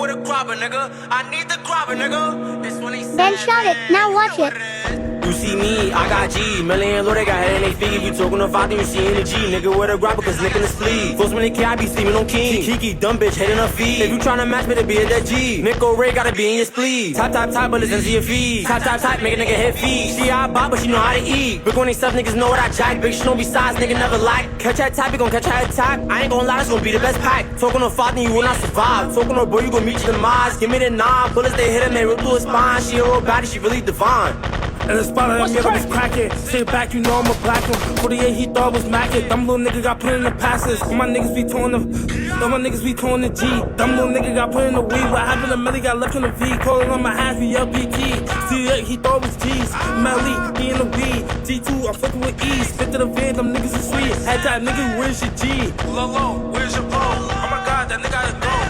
with a grabber, nigga. I need the grabber, nigga. This one ain't Then shot it, now watch it. You see me, I got G. Million low, they got head in they feet. If you talking to five, then you see in the G. Nigga with a grabber, cause licking the sleeve. Folks when they care, I be sleeping on King. Kiki, dumb bitch, head in her feet. If you tryna match me, to be at that G. Nico Ray gotta be in your spleen. Top, but listen to your feed. Top, make a nigga hit feed. She I buy, but she know how to eat. Big on they stuff, niggas know what I jack. Big shit don't be size, nigga never like. Catch that type, you gon' catch that attack. I ain't gon' lie, this gon' be the best pack. Talking to five, then you will not survive. Talking to boy, you gon' meet your demise. Give me the 9 bullets, they hit him, they rip through his spine. She a real baddie, she really divine. And the spot on that was cracking. Sit back, you know I'm a black one. 48, he thought was macking. Dumb little nigga got put in the passes. All my niggas be torn the G. Dumb little nigga got put in the weed. What happened to Melly got left in the V. Calling on my half, he LPT. C8, he thought it was G's. Melly, he in the weed. G2, I'm fucking with E. Spit to the van, them niggas is sweet. Had that nigga, where's your G? Lolo, where's your bro? Oh my god, that nigga gotta go.